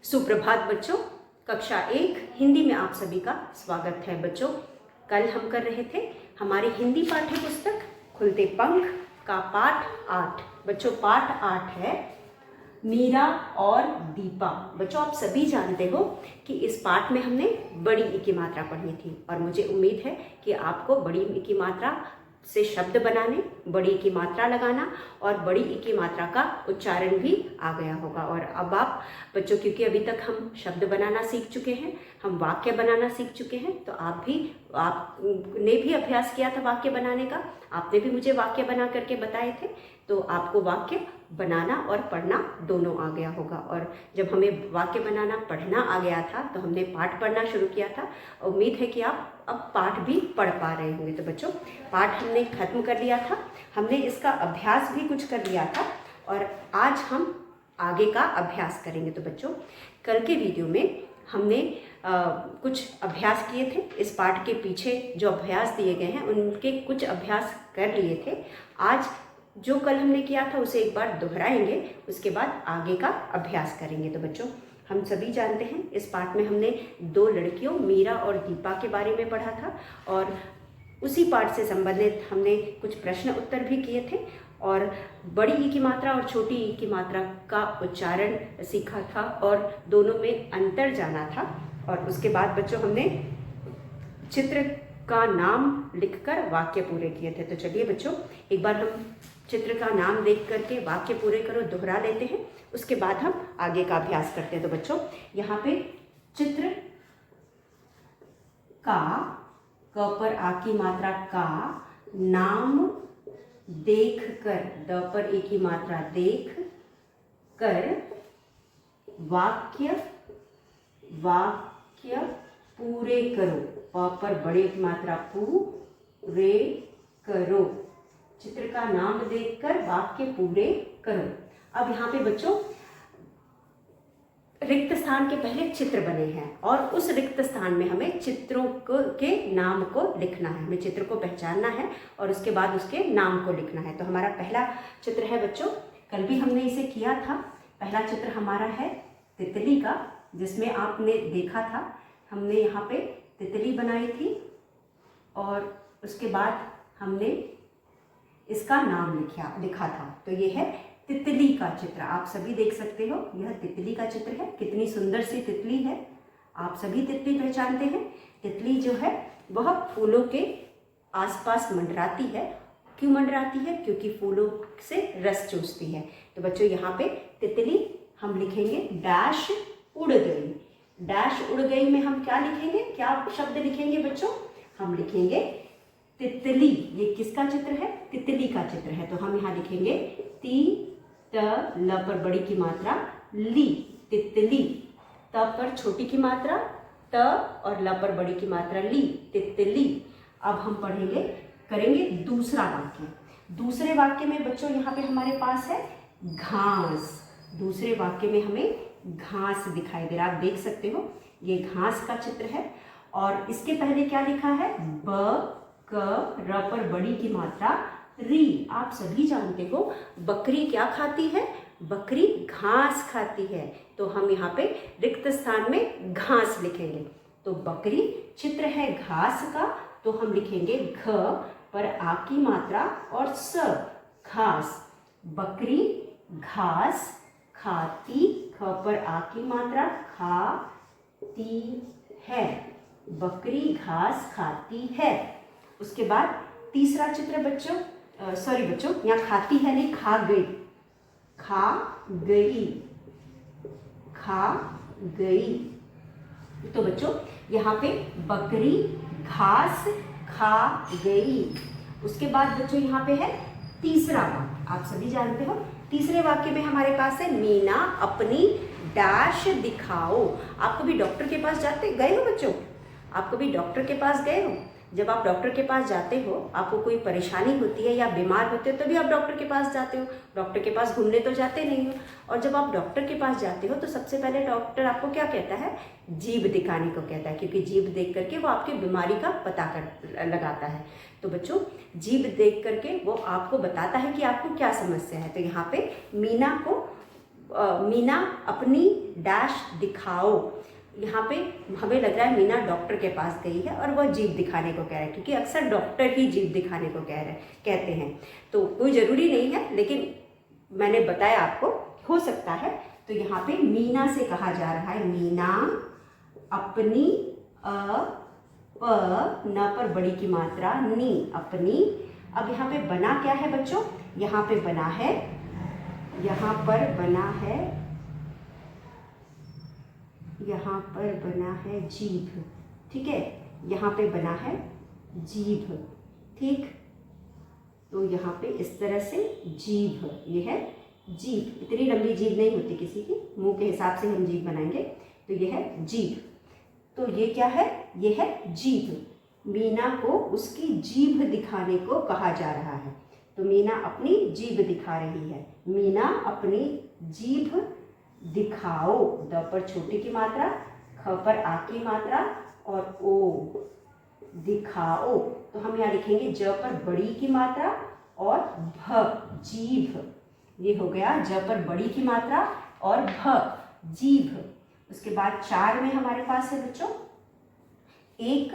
सुप्रभात बच्चों। कक्षा 1 हिंदी में आप सभी का स्वागत है बच्चों। कल हम कर रहे थे हमारी हिंदी पाठ्य पुस्तक खुलते पंख का पाठ 8। बच्चों पाठ 8 है मीरा और दीपा। बच्चों आप सभी जानते हो कि इस पाठ में हमने बड़ी ई की मात्रा पढ़ी थी और मुझे उम्मीद है कि आपको बड़ी ई की मात्रा से शब्द बनाने, बड़ी ई की मात्रा लगाना और बड़ी ई की मात्रा का उच्चारण भी आ गया होगा। और अब आप बच्चों, क्योंकि अभी तक हम शब्द बनाना सीख चुके हैं, हम वाक्य बनाना सीख चुके हैं, तो आपने भी अभ्यास किया था वाक्य बनाने का। आपने भी मुझे वाक्य बना करके बताए थे, तो आपको वाक्य बनाना और पढ़ना दोनों आ गया होगा। और जब हमें वाक्य बनाना पढ़ना आ गया था तो हमने पाठ पढ़ना शुरू किया था। उम्मीद है कि आप अब पाठ भी पढ़ पा रहे होंगे। तो बच्चों पाठ हमने खत्म कर लिया था, हमने इसका अभ्यास भी कुछ कर लिया था और आज हम आगे का अभ्यास करेंगे। तो बच्चों कल के वीडियो में हमने कुछ अभ्यास किए थे। इस पाठ के पीछे जो अभ्यास दिए गए हैं उनके कुछ अभ्यास कर लिए थे। आज जो कल हमने किया था उसे एक बार दोहराएंगे, उसके बाद आगे का अभ्यास करेंगे। तो बच्चों हम सभी जानते हैं इस पाठ में हमने 2 लड़कियों मीरा और दीपा के बारे में पढ़ा था और उसी पाठ से संबंधित हमने कुछ प्रश्न उत्तर भी किए थे और बड़ी ई की मात्रा और छोटी ई की मात्रा का उच्चारण सीखा था और दोनों में अंतर जाना था। और उसके बाद बच्चों हमने चित्र का नाम लिखकर वाक्य पूरे किए थे। तो चलिए बच्चों एक बार हम चित्र का नाम देख करके वाक्य पूरे करो दोहरा लेते हैं, उसके बाद हम आगे का अभ्यास करते हैं। तो बच्चों यहाँ पे चित्र का, क पर आ की मात्रा का, नाम देख कर, द पर ए की मात्रा देख कर, वाक्य पूरे करो, प पर बड़े की मात्रा पूरे करो, चित्र का नाम देखकर वाक्य पूरे करो। अब यहाँ पे बच्चों रिक्त स्थान के पहले चित्र बने हैं और उस रिक्त स्थान में हमें चित्रों के नाम को लिखना है, हमें चित्र को पहचानना है और उसके बाद उसके नाम को लिखना है। तो हमारा पहला चित्र है बच्चों, कल भी हमने इसे किया था। पहला चित्र हमारा है तितली का, जिसमें आपने देखा था हमने यहाँ पे तितली बनाई थी और उसके बाद हमने इसका नाम लिखा था। तो ये है तितली का चित्र, आप सभी देख सकते हो यह तितली का चित्र है। कितनी सुंदर सी तितली है, आप सभी तितली पहचानते हैं। तितली जो है वह फूलों के आसपास मंडराती है। क्यों मंडराती है? क्योंकि फूलों से रस चूसती है। तो बच्चों यहाँ पे तितली हम लिखेंगे डैश उड़ गई। डैश उड़ गई में हम क्या लिखेंगे, क्या शब्द लिखेंगे बच्चों? हम लिखेंगे तितली। ये किसका चित्र है? तितली का चित्र है। तो हम यहाँ लिखेंगे ती त ल पर बड़ी की मात्रा ली, तितली। त पर छोटी की मात्रा त और ल पर बड़ी की मात्रा ली, तितली। अब हम करेंगे दूसरा वाक्य। दूसरे वाक्य में बच्चों यहाँ पे हमारे पास है घास। दूसरे वाक्य में हमें घास दिखाई दे रहा, आप देख सकते हो ये घास का चित्र है। और इसके पहले क्या लिखा है? ब क र पर बड़ी की मात्रा री। आप सभी जानते हो बकरी क्या खाती है? बकरी घास खाती है। तो हम यहाँ पे रिक्त स्थान में घास लिखेंगे। तो बकरी चित्र है घास का, तो हम लिखेंगे घ पर आ की मात्रा और स, घास। बकरी घास खाती, ख पर आ की मात्रा खाती है, बकरी घास खाती है। उसके बाद तीसरा चित्र बच्चों, सॉरी बच्चों यहाँ खाती है नहीं, खा गई, खा गई, खा गई। तो बच्चों यहाँ पे बकरी घास खा गई। उसके बाद बच्चों यहाँ पे है तीसरा वाक्य, आप सभी जानते हो तीसरे वाक्य में हमारे पास है मीना अपनी डैश दिखाओ। आप कभी डॉक्टर के पास गए हो बच्चों? आप कभी डॉक्टर के पास गए हो? जब आप डॉक्टर के पास जाते हो, आपको कोई परेशानी होती है या बीमार होते हो तभी आप डॉक्टर के पास जाते हो, डॉक्टर के पास घूमने तो जाते नहीं हो। और जब आप डॉक्टर के पास जाते हो तो सबसे पहले डॉक्टर आपको क्या कहता है? जीभ दिखाने को कहता है, क्योंकि जीभ देख करके वो आपकी बीमारी का पता लगाता है। तो बच्चों जीभ देख करके वो आपको बताता है कि आपको क्या समस्या है। तो यहाँ पे मीना को मीना अपनी डैश दिखाओ। यहाँ पे हमें लग रहा है मीना डॉक्टर के पास गई है और वह जीभ दिखाने को कह रहा है, क्योंकि अक्सर डॉक्टर ही जीभ दिखाने को कहते हैं। तो कोई ज़रूरी नहीं है, लेकिन मैंने बताया आपको हो सकता है। तो यहाँ पे मीना से कहा जा रहा है, मीना अपनी प न पर बड़ी की मात्रा नी, अपनी। अब यहाँ पे बना क्या है बच्चों, यहाँ पे बना है, यहाँ पर बना है, यहाँ पर बना है जीभ, ठीक है, यहाँ पे बना है जीभ, ठीक। तो यहाँ पे इस तरह से जीभ, ये है जीभ। इतनी लंबी जीभ नहीं होती किसी की, मुंह के हिसाब से हम जीभ बनाएंगे, तो ये है जीभ। तो ये क्या है, ये है जीभ। मीना को उसकी जीभ दिखाने को कहा जा रहा है। तो मीना अपनी जीभ दिखा रही है, मीना अपनी जीभ दिखाओ। द पर छोटी की मात्रा, ख पर आ की मात्रा और ओ, दिखाओ। तो हम यहाँ लिखेंगे ज पर बड़ी की मात्रा और भ, जीभ। ये हो गया ज पर बड़ी की मात्रा और भ, जीभ। उसके बाद 4 में हमारे पास है बच्चों एक,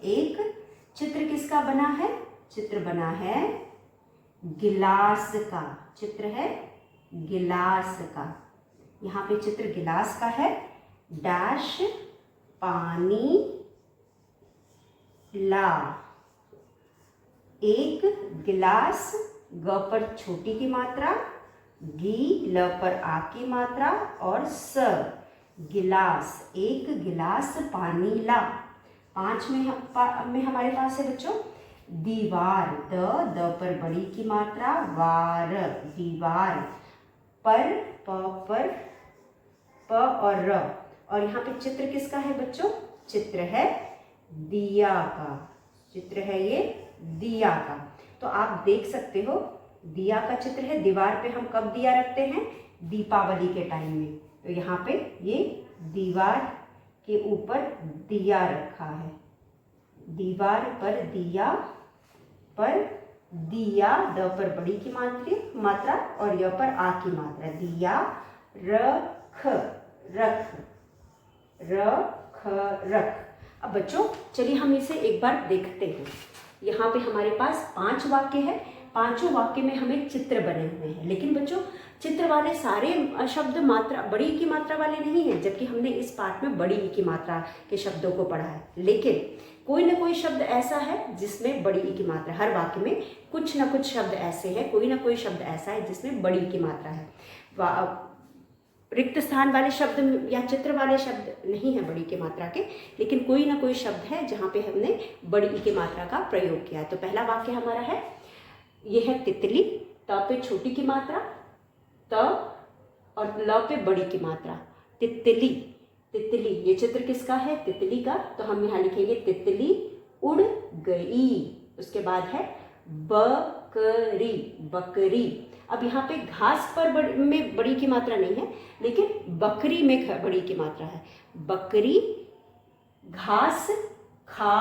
एक चित्र किसका बना है, चित्र बना है गिलास का, चित्र है गिलास का। यहाँ पे चित्र गिलास का है, डैश पानी ला। एक गिलास, ग पर छोटी की मात्रा, गी ल पर आ की मात्रा और स, गिलास, एक गिलास पानी ला। 5 में हमारे पास है बच्चों दीवार, द पर बड़ी की मात्रा, वार, दीवार। पर, प पर प और र। और यहाँ पे चित्र किसका है बच्चों, चित्र है दिया का, चित्र है ये दिया का। तो आप देख सकते हो दिया का चित्र है। दीवार पे हम कब दिया रखते हैं, दीपावली के टाइम में। तो यहाँ पे ये दीवार के ऊपर दिया रखा है, दीवार पर दिया, पर दिया, द पर बड़ी की मात्रा और य पर आ की मात्रा, दिया रख, रख, रख, रख। अब बच्चों चलिए हम इसे एक बार देखते हैं। यहाँ पे हमारे पास 5 वाक्य है, 5 वाक्य में हमें चित्र बने हुए हैं। लेकिन बच्चों चित्र वाले सारे शब्द मात्रा बड़ी ई की मात्रा वाले नहीं हैं, जबकि हमने इस पाठ में बड़ी ई की मात्रा के शब्दों को पढ़ा है। लेकिन कोई ना कोई शब्द ऐसा है जिसमें बड़ी ई की मात्रा, हर वाक्य में कुछ ना कुछ शब्द ऐसे हैं, कोई ना कोई शब्द ऐसा है जिसमें बड़ी ई की मात्रा है। रिक्त स्थान वाले शब्द या चित्र वाले शब्द नहीं है बड़ी की मात्रा के, लेकिन कोई ना कोई शब्द है जहाँ पे हमने बड़ी ई की मात्रा का प्रयोग किया है। तो पहला वाक्य हमारा है, ये है तितली, त पे छोटी की मात्रा, त और ल पे बड़ी की मात्रा, तितली, तितली। ये चित्र किसका है, तितली का। तो हम यहाँ लिखेंगे तितली उड़ गई। उसके बाद है बकरी, बकरी। अब यहाँ पे घास पर में बड़ी की मात्रा नहीं है, लेकिन बकरी में बड़ी की मात्रा है। बकरी घास खा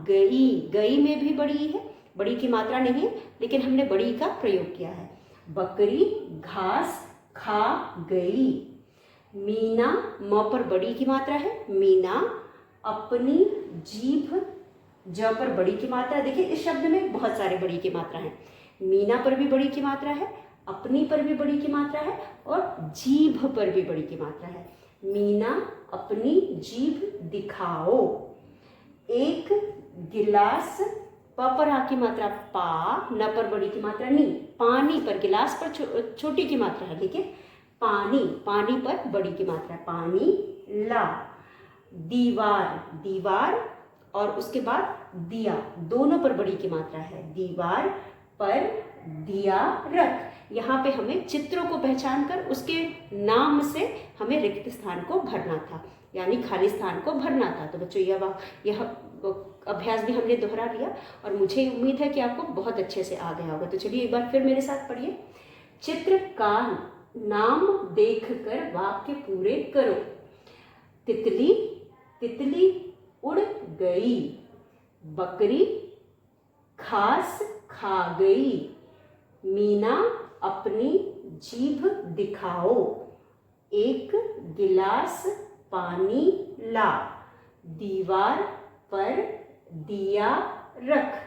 गई, गई में भी बड़ी है, बड़ी की मात्रा नहीं है, लेकिन हमने बड़ी का प्रयोग किया है। बकरी घास खा गई। मीना, म पर बड़ी की मात्रा है, मीना अपनी जीभ, ज पर बड़ी की मात्रा। देखिए इस शब्द में बहुत सारे बड़ी की मात्रा है, मीना पर भी बड़ी की मात्रा है, अपनी पर भी बड़ी की मात्रा है और जीभ पर भी बड़ी की मात्रा है। मीना अपनी जीभ दिखाओ। एक गिलास, प पर आ की मात्रा पा, न पर बड़ी की मात्रा नी, पानी पर, गिलास पर छोटी की मात्रा है, ठीक है, पानी, पानी पर बड़ी की मात्रा, पानी ला। दीवार, दीवार और उसके बाद दिया, दोनों पर बड़ी की मात्रा है, दीवार पर दिया रख। यहाँ पे हमें चित्रों को पहचान कर उसके नाम से हमें रिक्त स्थान को भरना था, यानी खाली स्थान को भरना था। तो बच्चों यह अभ्यास भी हमने दोहरा लिया और मुझे उम्मीद है कि आपको बहुत अच्छे से आ गया होगा। तो चलिए एक बार फिर मेरे साथ पढ़िए। चित्र का नाम देखकर वाक्य पूरे करो। तितली, तितली उड़ गई। बकरी घास खा गई। मीना अपनी जीभ दिखाओ, एक गिलास पानी ला, दीवार पर दिया रख।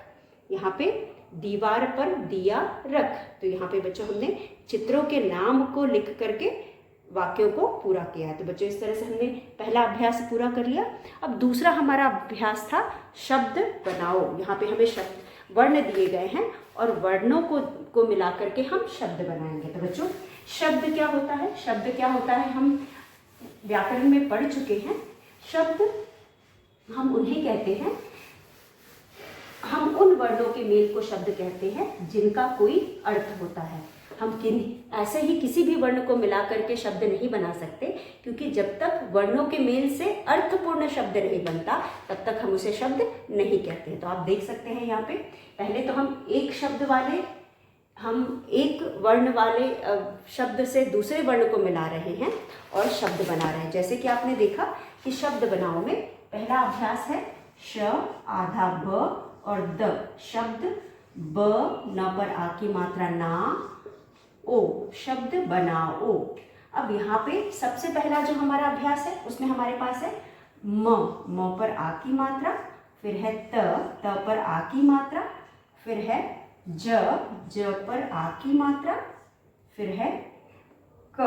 यहाँ पे दीवार पर दिया रख। तो यहाँ पे बच्चों हमने चित्रों के नाम को लिख करके वाक्यों को पूरा किया है। तो बच्चों इस तरह से हमने पहला अभ्यास पूरा कर लिया। अब दूसरा हमारा अभ्यास था शब्द बनाओ। यहाँ पे हमें शब्द वर्ण दिए गए हैं और वर्णों को मिला करके हम शब्द बनाएंगे। तो बच्चों शब्द क्या होता है? शब्द क्या होता है हम व्याकरण में पढ़ चुके हैं। शब्द हम उन्हें कहते हैं, हम उन वर्णों के मेल को शब्द कहते हैं जिनका कोई अर्थ होता है। हम ऐसे ही किसी भी वर्ण को मिला करके शब्द नहीं बना सकते, क्योंकि जब तक वर्णों के मेल से अर्थपूर्ण शब्द नहीं बनता तब तक हम उसे शब्द नहीं कहते। तो आप देख सकते हैं यहाँ पे पहले तो हम एक वर्ण वाले शब्द से दूसरे वर्ण को मिला रहे हैं और शब्द बना रहे हैं। जैसे कि आपने देखा कि शब्द बनाओ में पहला अभ्यास है श आधा ब और द। शब्द ब न पर आ की मात्रा ना, ओ शब्द बनाओ। अब यहाँ पे सबसे पहला जो हमारा अभ्यास है उसमें हमारे पास है म पर आ की मात्रा, फिर है त पर आ की मात्रा, फिर है ज पर आ की मात्रा, फिर है क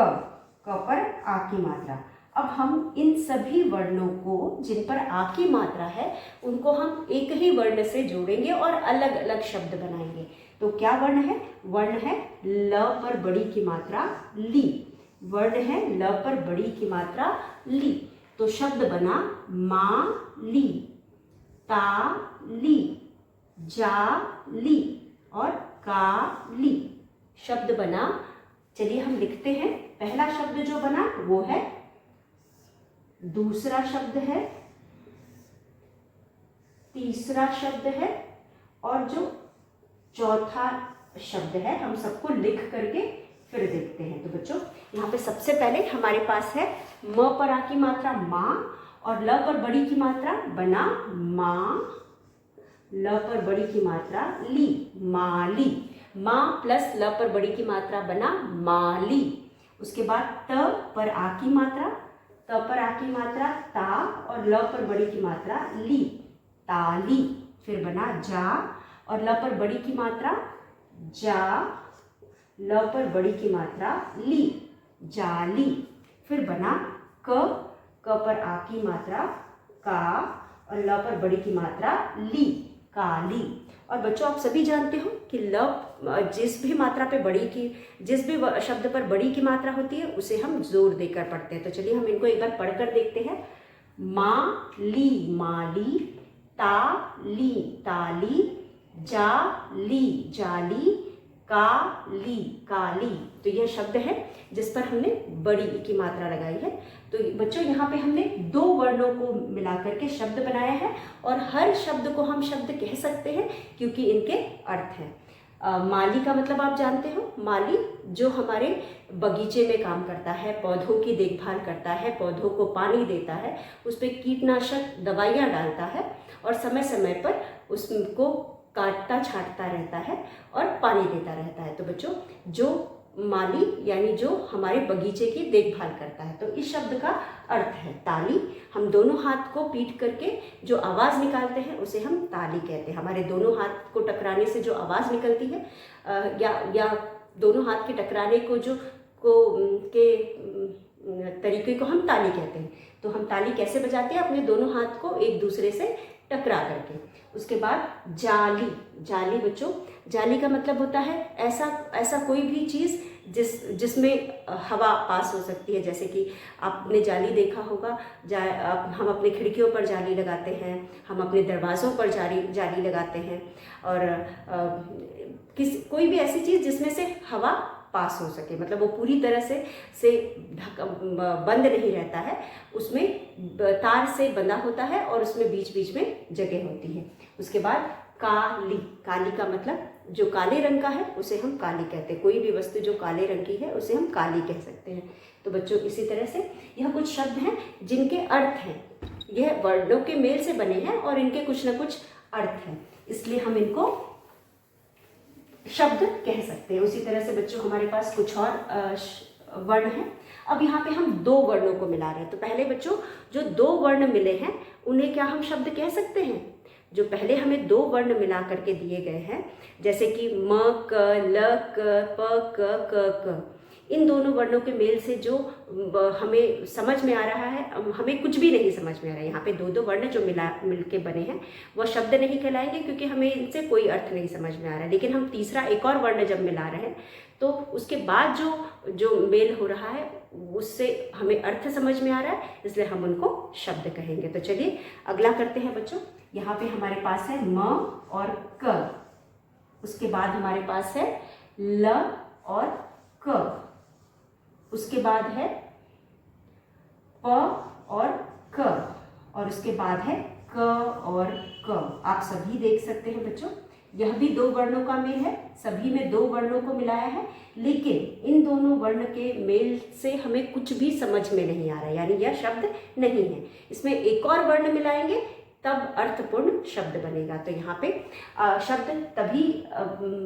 पर आ की मात्रा। अब हम इन सभी वर्णों को जिन पर आ की मात्रा है उनको हम एक ही वर्ण से जोड़ेंगे और अलग अलग शब्द बनाएंगे। तो क्या वर्ण है? वर्ण है ल पर बड़ी की मात्रा ली। वर्ण है ल पर बड़ी की मात्रा ली। तो शब्द बना मा ली, ता ली, जा ली और का ली। शब्द बना। चलिए हम लिखते हैं। पहला शब्द जो बना वो है, दूसरा शब्द है, तीसरा शब्द है और जो चौथा शब्द है हम सबको लिख करके फिर देखते हैं। तो बच्चों यहाँ पे सबसे पहले हमारे पास है म पर आ की मात्रा माँ और ल पर बड़ी की मात्रा बना माँ, ल पर बड़ी की मात्रा ली, माली। माँ प्लस ल पर बड़ी की मात्रा बना माली। उसके बाद त पर आ की मात्रा, त पर आ की मात्रा ता और ल पर बड़ी की मात्रा ली, ताली। फिर बना जा और ल पर बड़ी की मात्रा जा, ल पर बड़ी की मात्रा ली, जाली। फिर बना क पर आ की मात्रा का और ल पर बड़ी की मात्रा ली, काली। और बच्चों आप सभी जानते हो कि ल जिस भी मात्रा पे बड़ी की, जिस भी शब्द पर बड़ी की मात्रा होती है उसे हम जोर देकर पढ़ते हैं। तो चलिए हम इनको एक बार पढ़कर देखते हैं। मा ली माली, ता ली ताली, जा ली जाली, का ली काली। तो यह शब्द है जिस पर हमने बड़ी की मात्रा लगाई है। तो बच्चों यहाँ पे हमने दो वर्णों को मिलाकर के शब्द बनाया है और हर शब्द को हम शब्द कह सकते हैं क्योंकि इनके अर्थ हैं। माली का मतलब आप जानते हो, माली जो हमारे बगीचे में काम करता है, पौधों की देखभाल करता है, पौधों को पानी देता है, उस पर कीटनाशक दवाइयाँ डालता है और समय समय पर उसको काटता छांटता रहता है और पानी देता रहता है। तो बच्चों जो माली यानी जो हमारे बगीचे की देखभाल करता है। तो इस शब्द का अर्थ है ताली। हम दोनों हाथ को पीट करके जो आवाज़ निकालते हैं उसे हम ताली कहते हैं। हमारे दोनों हाथ को टकराने से जो आवाज़ निकलती है या दोनों हाथ के टकराने को के तरीके को हम ताली कहते हैं। तो हम ताली कैसे बजाते हैं? अपने दोनों हाथ को एक दूसरे से टकरा करके। उसके बाद जाली। जाली बच्चों, जाली का मतलब होता है ऐसा कोई भी चीज़ जिसमें हवा पास हो सकती है। जैसे कि आपने जाली देखा होगा, हम अपने खिड़कियों पर जाली लगाते हैं, हम अपने दरवाज़ों पर जाली लगाते हैं और कोई भी ऐसी चीज़ जिसमें से हवा पास हो सके, मतलब वो पूरी तरह से बंद नहीं रहता है, उसमें तार से बंधा होता है और उसमें बीच बीच में जगह होती है। उसके बाद काली। काली का मतलब जो काले रंग का है उसे हम काली कहते हैं। कोई भी वस्तु जो काले रंग की है उसे हम काली कह सकते हैं। तो बच्चों इसी तरह से यह कुछ शब्द हैं जिनके अर्थ हैं, यह वर्णों के मेल से बने हैं और इनके कुछ न कुछ अर्थ हैं, इसलिए हम इनको शब्द कह सकते हैं। उसी तरह से बच्चों हमारे पास कुछ और वर्ण हैं। अब यहाँ पे हम दो वर्णों को मिला रहे हैं। तो पहले बच्चों जो दो वर्ण मिले हैं उन्हें क्या हम शब्द कह सकते हैं? जो पहले हमें दो वर्ण मिला करके दिए गए हैं, जैसे कि म क ल क प क, इन दोनों वर्णों के मेल से जो हमें समझ में आ रहा है, हमें कुछ भी नहीं समझ में आ रहा है। यहाँ पे दो दो वर्ण जो मिल के बने हैं वह शब्द नहीं कहलाएंगे, क्योंकि हमें इनसे कोई अर्थ नहीं समझ में आ रहा है। लेकिन हम तीसरा एक और वर्ण जब मिला रहे हैं तो उसके बाद जो मेल हो रहा है उससे हमें अर्थ समझ में आ रहा है, इसलिए हम उनको शब्द कहेंगे। तो चलिए अगला करते हैं बच्चों। यहाँ पे हमारे पास है म और क, उसके बाद हमारे पास है ल और क, उसके बाद है प और क, और उसके बाद है क और क। आप सभी देख सकते हैं बच्चों, यह भी दो वर्णों का मेल है, सभी में दो वर्णों को मिलाया है, लेकिन इन दोनों वर्ण के मेल से हमें कुछ भी समझ में नहीं आ रहा, यानी यह शब्द नहीं है। इसमें एक और वर्ण मिलाएंगे तब अर्थपूर्ण शब्द बनेगा। तो यहाँ पे शब्द तभी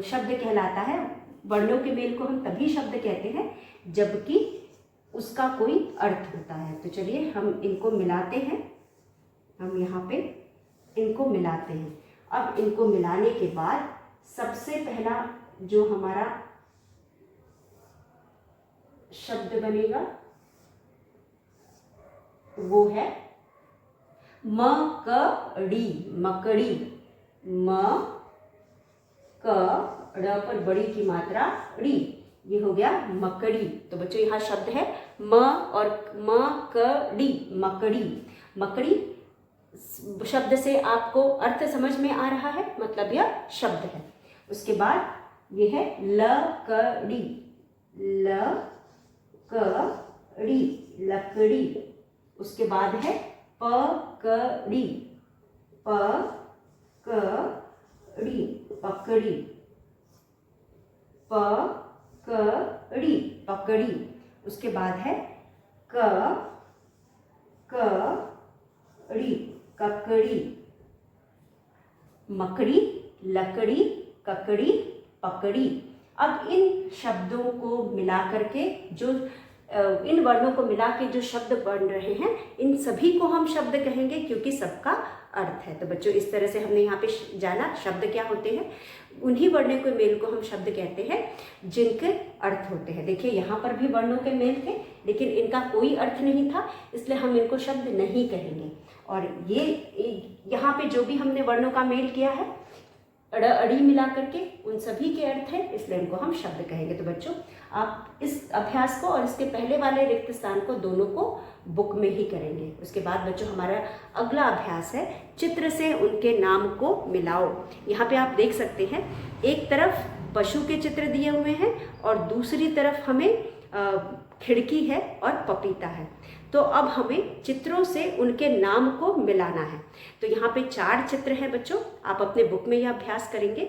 शब्द कहलाता है, वर्णों के मेल को हम तभी शब्द कहते हैं जबकि उसका कोई अर्थ होता है। तो चलिए हम इनको मिलाते हैं, हम यहाँ पे इनको मिलाते हैं। अब इनको मिलाने के बाद सबसे पहला जो हमारा शब्द बनेगा वो है मकड़ी, मकड़ी, म क ड़ पर बड़ी की मात्रा ड़ी, ये हो गया मकड़ी। तो बच्चों यहाँ शब्द है म और मकड़ी, मकड़ी। मकड़ी शब्द से आपको अर्थ समझ में आ रहा है, मतलब यह शब्द है। उसके बाद ये है लकड़ी, लकड़ी, लकड़ी। उसके बाद है पकड़ी, पकड़ी, पकड़ी, पकड़ी, पकड़ी। उसके बाद है ककड़ी, ककड़ी। मकड़ी, लकड़ी, ककड़ी, पकड़ी। अब इन शब्दों को मिला करके जो इन वर्णों को मिला के जो शब्द बन रहे हैं, इन सभी को हम शब्द कहेंगे क्योंकि सबका अर्थ है। तो बच्चों इस तरह से हमने यहाँ पे जाना शब्द क्या होते हैं। उन्हीं वर्णों के मेल को हम शब्द कहते हैं जिनके अर्थ होते हैं। देखिए यहाँ पर भी वर्णों के मेल थे, लेकिन इनका कोई अर्थ नहीं था, इसलिए हम इनको शब्द नहीं कहेंगे। और ये यहाँ पे जो भी हमने वर्णों का मेल किया है, अड़ अड़ी मिला करके उन सभी के अर्थ है, इसलिए इनको हम शब्द कहेंगे। तो बच्चों आप इस अभ्यास को और इसके पहले वाले रिक्त स्थान को दोनों को बुक में ही करेंगे। उसके बाद बच्चों हमारा अगला अभ्यास है चित्र से उनके नाम को मिलाओ। यहाँ पे आप देख सकते हैं एक तरफ पशु के चित्र दिए हुए हैं और दूसरी तरफ हमें खिड़की है और पपीता है। तो अब हमें चित्रों से उनके नाम को मिलाना है। तो यहाँ पे 4 चित्र हैं बच्चों, आप अपने बुक में यह अभ्यास करेंगे।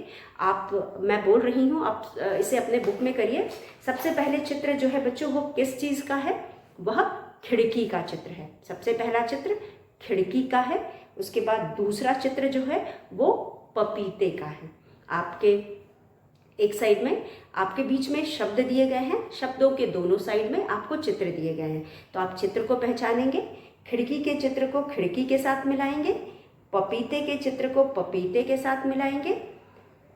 मैं बोल रही हूँ, आप इसे अपने बुक में करिए। सबसे पहले चित्र जो है बच्चों वो किस चीज़ का है? वह खिड़की का चित्र है। सबसे पहला चित्र खिड़की का है। उसके बाद दूसरा चित्र जो है वो पपीते का है। आपके एक साइड में आपके बीच में शब्द दिए गए हैं, शब्दों के दोनों साइड में आपको चित्र दिए गए हैं। तो आप चित्र को पहचानेंगे, खिड़की के चित्र को खिड़की के साथ मिलाएंगे, पपीते के चित्र को पपीते के साथ मिलाएंगे।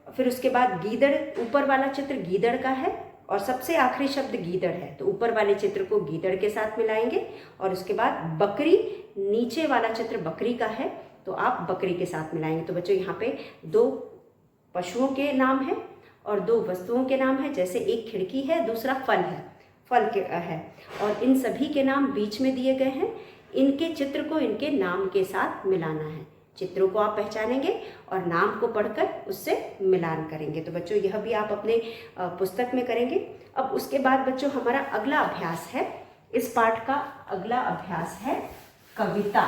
फिर उसके बाद गीदड़, ऊपर वाला चित्र गीदड़ का है और सबसे आखिरी शब्द गीदड़ है, तो ऊपर वाले चित्र को गीदड़ के साथ मिलाएंगे। और उसके बाद बकरी, नीचे वाला चित्र बकरी का है, तो आप बकरी के साथ मिलाएंगे। तो बच्चों यहाँ पे 2 पशुओं के नाम है और 2 वस्तुओं के नाम है, जैसे एक खिड़की है, दूसरा फल है, फल के है, और इन सभी के नाम बीच में दिए गए हैं। इनके चित्र को इनके नाम के साथ मिलाना है। चित्रों को आप पहचानेंगे और नाम को पढ़कर उससे मिलान करेंगे। तो बच्चों यह भी आप अपने पुस्तक में करेंगे। अब उसके बाद बच्चों हमारा अगला अभ्यास है, इस पाठ का अगला अभ्यास है कविता।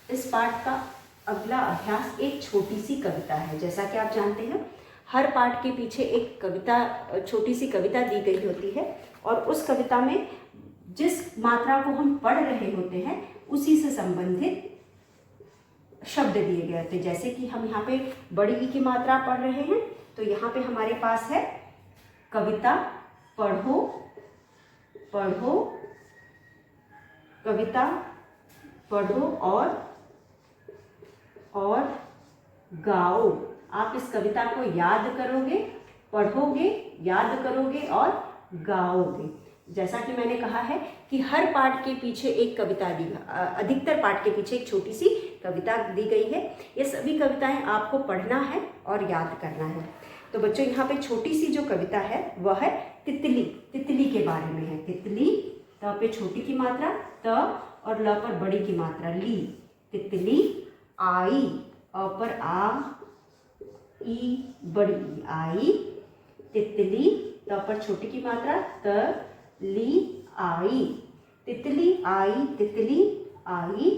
इस पाठ का अगला अभ्यास एक छोटी सी कविता है। जैसा कि आप जानते हैं हर पाठ के पीछे एक कविता, छोटी सी कविता दी गई होती है और उस कविता में जिस मात्रा को हम पढ़ रहे होते हैं उसी से संबंधित शब्द दिए गए होते हैं। जैसे कि हम यहाँ पे बड़ी ई की मात्रा पढ़ रहे हैं तो यहाँ पे हमारे पास है कविता पढ़ो, पढ़ो, कविता पढ़ो और गाओ। आप इस कविता को याद करोगे, पढ़ोगे, याद करोगे और गाओगे। जैसा कि मैंने कहा है कि हर पाठ के पीछे एक कविता दी, अधिकतर पाठ के पीछे एक छोटी सी कविता दी गई है। ये सभी कविताएं आपको पढ़ना है और याद करना है। तो बच्चों यहाँ पे छोटी सी जो कविता है वह है तितली। तितली के बारे में है। तितली, त पे छोटी की मात्रा त और ल पर बड़ी की मात्रा ली। तितली आई, अ पर आ, ई बड़ी ई, आई। तितली, त पर छोटी की मात्रा त, ली, आई। तितली आई, तितली आई,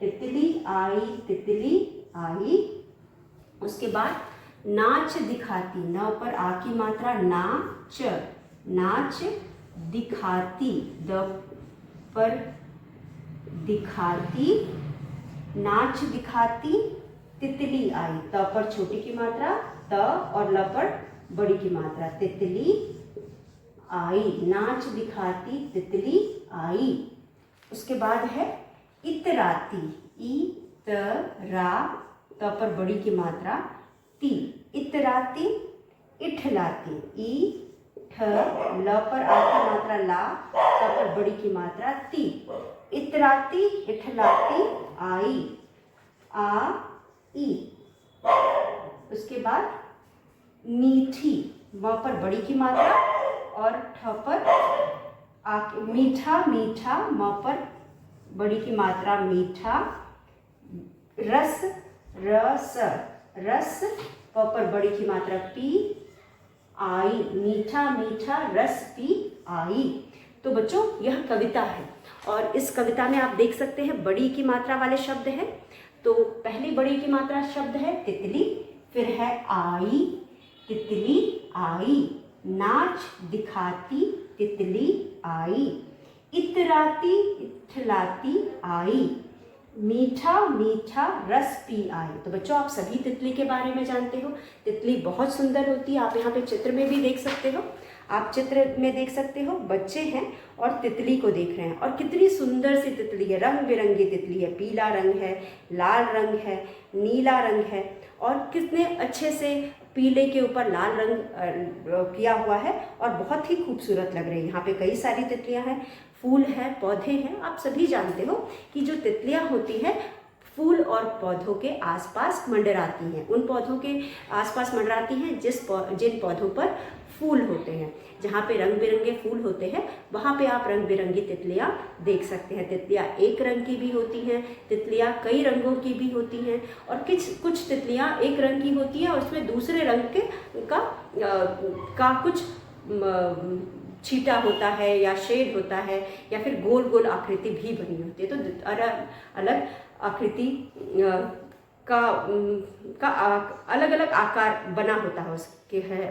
तितली आई, तितली आई। उसके बाद नाच दिखाती, न पर आ की मात्रा नाच, नाच दिखाती, द पर दिखाती, नाच दिखाती तितली आई। त पर छोटी की मात्रा त और ल पर बड़ी की मात्रा तितली आई, नाच दिखाती तितली आई। उसके बाद है इतराती, ई त रा, त पर बड़ी की मात्रा ती, इतराती, इठलाती, ई ठ, ल पर आ की मात्रा ला, त पर बड़ी की मात्रा ती। इतराती, इठलाती आई, आ, ई। उसके बाद मीठी, म पर बड़ी की मात्रा और ठ पर आ, मीठा, मीठा, म पर बड़ी की मात्रा मीठा। रस, रस, रस, प पर बड़ी की मात्रा पी, आई, मीठा, मीठा रस पी आई। तो बच्चों यह कविता है और इस कविता में आप देख सकते हैं बड़ी की मात्रा वाले शब्द हैं। तो पहली बड़ी की मात्रा शब्द है तितली, फिर है आई, तितली आई। नाच दिखाती तितली आई, इतराती इठलाती आई, मीठा मीठा रस पी आई। तो बच्चों आप सभी तितली के बारे में जानते हो। तितली बहुत सुंदर होती है। आप यहाँ पे चित्र में भी देख सकते हो। आप चित्र में देख सकते हो बच्चे हैं और तितली को देख रहे हैं और कितनी सुंदर सी तितली है। रंग बिरंगी तितली है, पीला रंग है, लाल रंग है, नीला रंग है और कितने अच्छे से पीले के ऊपर लाल रंग किया हुआ है और बहुत ही खूबसूरत लग रही है। यहाँ पे कई सारी तितलियाँ हैं, फूल है, पौधे हैं। आप सभी जानते हो कि जो तितलियाँ होती हैं फूल और पौधों के आसपास मंडराती हैं। उन पौधों के आसपास मंडराती हैं जिन पौधों पर फूल होते हैं। जहाँ पे रंग बिरंगे फूल होते हैं वहाँ पे आप रंग बिरंगी तितलियाँ देख सकते हैं। तितलियाँ एक रंग की भी होती हैं, तितलियाँ कई रंगों की भी होती हैं और कुछ तितलियाँ एक रंग की होती हैं और उसमें दूसरे रंग का कुछ छीटा होता है या शेड होता है या फिर गोल गोल आकृति भी बनी होती है। तो अलग अलग आकृति का अलग अलग आकार बना होता है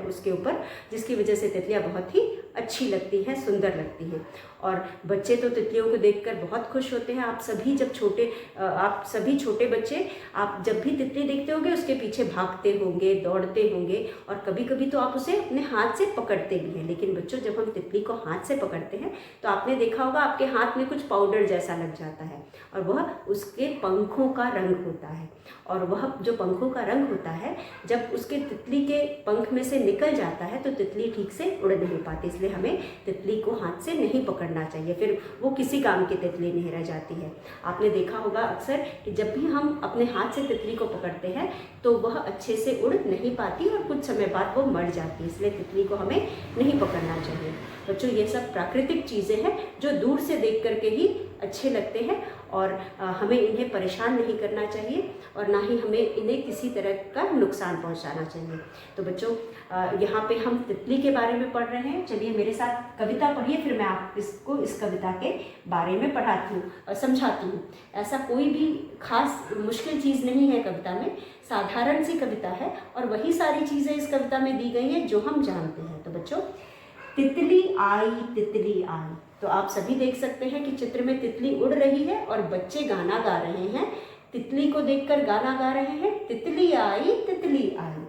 उसके ऊपर, जिसकी वजह से तितलियाँ बहुत ही अच्छी लगती हैं, सुंदर लगती हैं। और बच्चे तो तितलियों को देखकर बहुत खुश होते हैं। आप सभी छोटे बच्चे आप जब भी तितली देखते होंगे उसके पीछे भागते होंगे, दौड़ते होंगे और कभी कभी तो आप उसे अपने हाथ से पकड़ते भी हैं। लेकिन बच्चों जब हम तितली को हाथ से पकड़ते हैं तो आपने देखा होगा आपके हाथ में कुछ पाउडर जैसा लग जाता है और वह उसके पंखों का रंग होता है। और वह जो पंखों का रंग होता है जब उसके तितली के पंख में से निकल जाता है तो तितली ठीक से उड़ नहीं पाती। इसलिए हमें तितली को हाथ से नहीं पकड़ना चाहिए, फिर वो किसी काम की तितली नहीं रह जाती है। आपने देखा होगा अक्सर कि जब भी हम अपने हाथ से तितली को पकड़ते हैं तो वह अच्छे से उड़ नहीं पाती और कुछ समय बाद वो मर जाती है। इसलिए तितली को हमें नहीं पकड़ना चाहिए। बच्चों ये सब प्राकृतिक चीज़ें हैं जो दूर से देख करके ही अच्छे लगते हैं और हमें इन्हें परेशान नहीं करना चाहिए और ना ही हमें इन्हें किसी तरह का नुकसान पहुंचाना चाहिए। तो बच्चों यहाँ पे हम तितली के बारे में पढ़ रहे हैं। चलिए मेरे साथ कविता पढ़िए, फिर मैं आप इसको इस कविता के बारे में पढ़ाती हूँ, समझाती हूँ। ऐसा कोई भी खास मुश्किल चीज़ नहीं है कविता में, साधारण सी कविता है और वही सारी चीज़ें इस कविता में दी गई हैं जो हम जानते हैं। तो बच्चों तितली आई, तितली आई। तो आप सभी देख सकते हैं कि चित्र में तितली उड़ रही है और बच्चे गाना गा रहे हैं। तितली को देखकर गाना गा रहे हैं, तितली आई, तितली आई।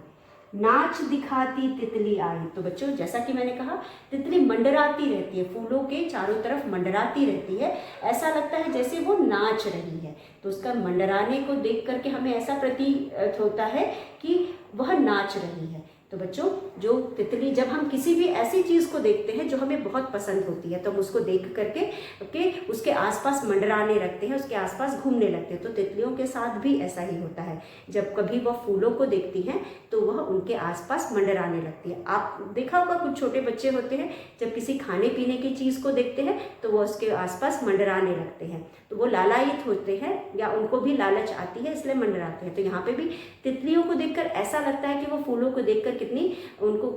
नाच दिखाती तितली आई। तो बच्चों जैसा कि मैंने कहा, तितली मंडराती रहती है, फूलों के चारों तरफ मंडराती रहती है, ऐसा लगता है जैसे वो नाच रही है। तो उसका मंडराने को देख करके हमें ऐसा प्रतीत होता है कि वह नाच रही है। तो बच्चों जो तितली, जब हम किसी भी ऐसी चीज़ को देखते हैं जो हमें बहुत पसंद होती है, तो हम उसको देख करके उसके आसपास मंडराने लगते हैं, उसके आसपास घूमने लगते हैं। तो तितलियों के साथ भी ऐसा ही होता है, जब कभी वह फूलों को देखती हैं तो वह उनके आसपास मंडराने लगती है। आप देखा होगा कुछ छोटे बच्चे होते हैं, जब किसी खाने पीने की चीज़ को देखते हैं तो वह उसके आसपास मंडराने लगते हैं, तो वो लालायित होते हैं या उनको भी लालच आती है, इसलिए मंडराते हैं। तो यहाँ पे भी तितलियों को देखकर ऐसा लगता है कि वो फूलों को देखकर कितनी उनको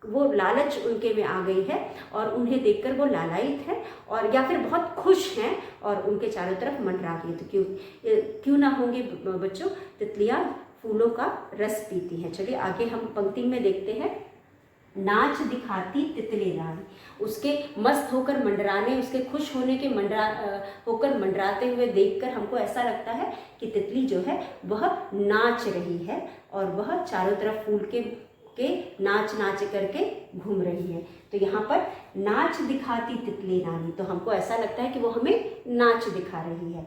वो लालच उनके में आ गई है और उन्हें देखकर वो लालायित है और या फिर बहुत खुश हैं और उनके चारों तरफ मंडरा रही है। तो क्यों ना होंगे बच्चों, तितलियां फूलों का रस पीती हैं। चलिए आगे हम पंक्ति में देखते हैं। नाच दिखाती तितली रानी, उसके मस्त होकर मंडराने, उसके खुश होने के होकर मंडराते हुए देखकर हमको ऐसा लगता है कि तितली जो है वह नाच रही है और वह चारों तरफ फूल के नाच नाच करके घूम रही है। तो यहाँ पर नाच दिखाती तितली रानी, तो हमको ऐसा लगता है कि वो हमें नाच दिखा रही है।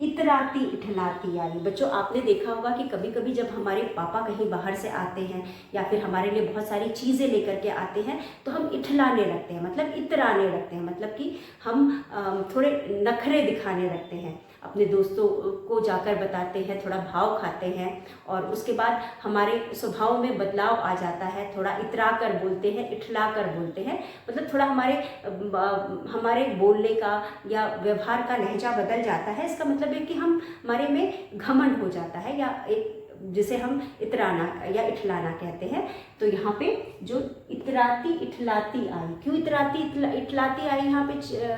इतराती इठलाती आई। बच्चों आपने देखा होगा कि कभी कभी जब हमारे पापा कहीं बाहर से आते हैं या फिर हमारे लिए बहुत सारी चीज़ें लेकर के आते हैं तो हम इठलाने लगते हैं, मतलब इतराने लगते हैं, मतलब कि हम थोड़े नखरे दिखाने लगते हैं, अपने दोस्तों को जाकर बताते हैं, थोड़ा भाव खाते हैं और उसके बाद हमारे स्वभाव में बदलाव आ जाता है, थोड़ा इतरा कर बोलते हैं, इठला कर बोलते हैं, मतलब थोड़ा हमारे बोलने का या व्यवहार का लहजा बदल जाता है। इसका मतलब है कि हमारे में घमंड हो जाता है या एक जिसे हम इतराना या इठलाना कहते हैं। तो यहाँ पे जो इतराती इठलाती आई, क्यों इतराती इठलाती आई यहाँ पे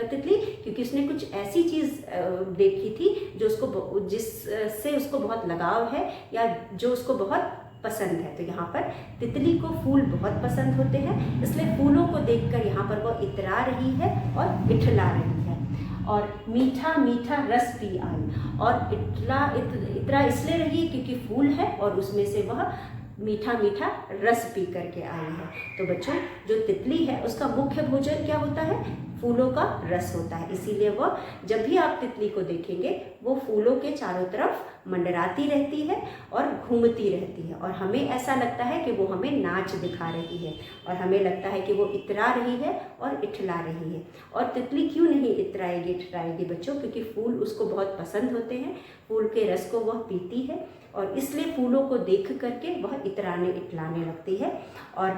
तितली, क्योंकि उसने कुछ ऐसी चीज़ देखी थी जो जिससे उसको बहुत लगाव है या जो उसको बहुत पसंद है। तो यहाँ पर तितली को फूल बहुत पसंद होते हैं, इसलिए फूलों को देखकर यहाँ पर वो इतरा रही है और इठला रही है। और मीठा मीठा रस पी आई, और इतरा इसलिए रही क्योंकि फूल है और उसमें से वह मीठा मीठा रस पी करके आई है। तो बच्चों जो तितली है उसका मुख्य भोजन क्या होता है, फूलों का रस होता है, इसीलिए वह जब भी आप तितली को देखेंगे वो फूलों के चारों तरफ मंडराती रहती है और घूमती रहती है और हमें ऐसा लगता है कि वो हमें नाच दिखा रही है और हमें लगता है कि वो इतरा रही है और इठला रही है। और तितली क्यों नहीं इतराएगी इठलाएगी बच्चों, क्योंकि फूल उसको बहुत पसंद होते हैं, फूल के रस को वह पीती है और इसलिए फूलों को देख करके वह इतराने इठलाने लगती है। और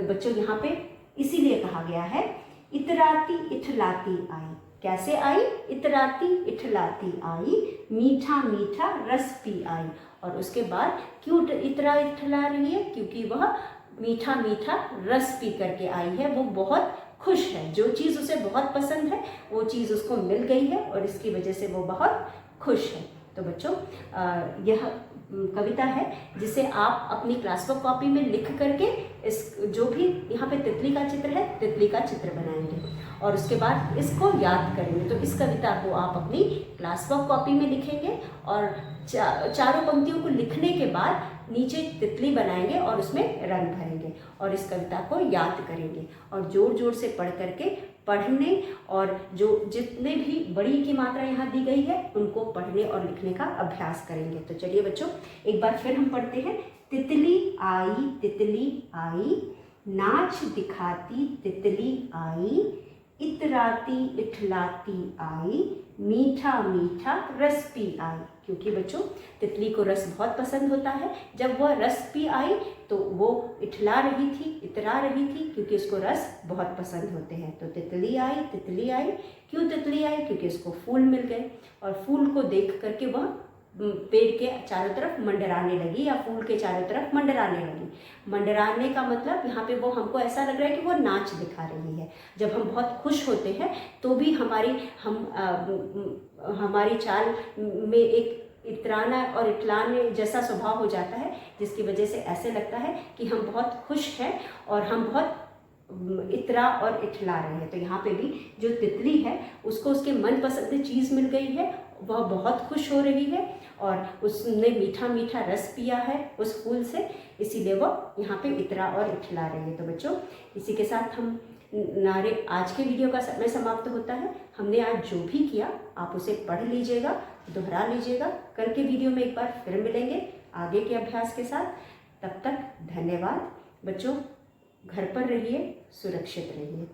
बच्चों यहाँ पे इसीलिए कहा गया है इतराती इठलाती आई। कैसे आई, इतराती इठलाती आई, मीठा मीठा रस पी आई। और उसके बाद क्यों इतरा इठला रही है, क्योंकि वह मीठा मीठा रस पी करके आई है, वो बहुत खुश है, जो चीज़ उसे बहुत पसंद है वो चीज़ उसको मिल गई है और इसकी वजह से वो बहुत खुश है। तो बच्चों यह कविता है जिसे आप अपनी क्लास वर्क कॉपी में लिख करके इस जो भी यहाँ पे तितली का चित्र है, तितली का चित्र बनाएंगे और उसके बाद इसको याद करेंगे। तो इस कविता को आप अपनी क्लास वर्क कॉपी में लिखेंगे और चारों पंक्तियों को लिखने के बाद नीचे तितली बनाएंगे और उसमें रंग भरेंगे और इस कविता को याद करेंगे और जोर जोर से पढ़ करके पढ़ने और जो जितने भी बड़ी की मात्रा यहाँ दी गई है उनको पढ़ने और लिखने का अभ्यास करेंगे। तो चलिए बच्चों एक बार फिर हम पढ़ते हैं। तितली आई, नाच दिखाती तितली आई, इतराती इठलाती आई, मीठा मीठा रस पी आई। क्योंकि बच्चों तितली को रस बहुत पसंद होता है, जब वह रस पी आई तो वो इठला रही थी, इतरा रही थी, क्योंकि उसको रस बहुत पसंद होते हैं। तो तितली आई, क्यों तितली आई, क्योंकि उसको फूल मिल गए और फूल को देख करके वह पेड़ के चारों तरफ मंडराने लगी या फूल के चारों तरफ मंडराने लगी। मंडराने का मतलब यहाँ पे वो हमको ऐसा लग रहा है कि वो नाच दिखा रही है। जब हम बहुत खुश होते हैं तो भी हमारी चाल में एक इतराना और इठलाने जैसा स्वभाव हो जाता है, जिसकी वजह से ऐसे लगता है कि हम बहुत खुश हैं और हम बहुत इतरा और इठला रहे हैं। तो यहाँ पे भी जो तितली है उसको उसके मनपसंद चीज़ मिल गई है, वह बहुत खुश हो रही है और उसने मीठा मीठा रस पिया है उस फूल से, इसीलिए वो यहाँ पे इतरा और इठला रही है। तो बच्चों इसी के साथ हमारे आज के वीडियो का समय समाप्त होता है। हमने आज जो भी किया आप उसे पढ़ लीजिएगा, दोहरा लीजिएगा। कल के वीडियो में एक बार फिर मिलेंगे आगे के अभ्यास के साथ। तब तक धन्यवाद बच्चों, घर पर रहिए, सुरक्षित रहिए।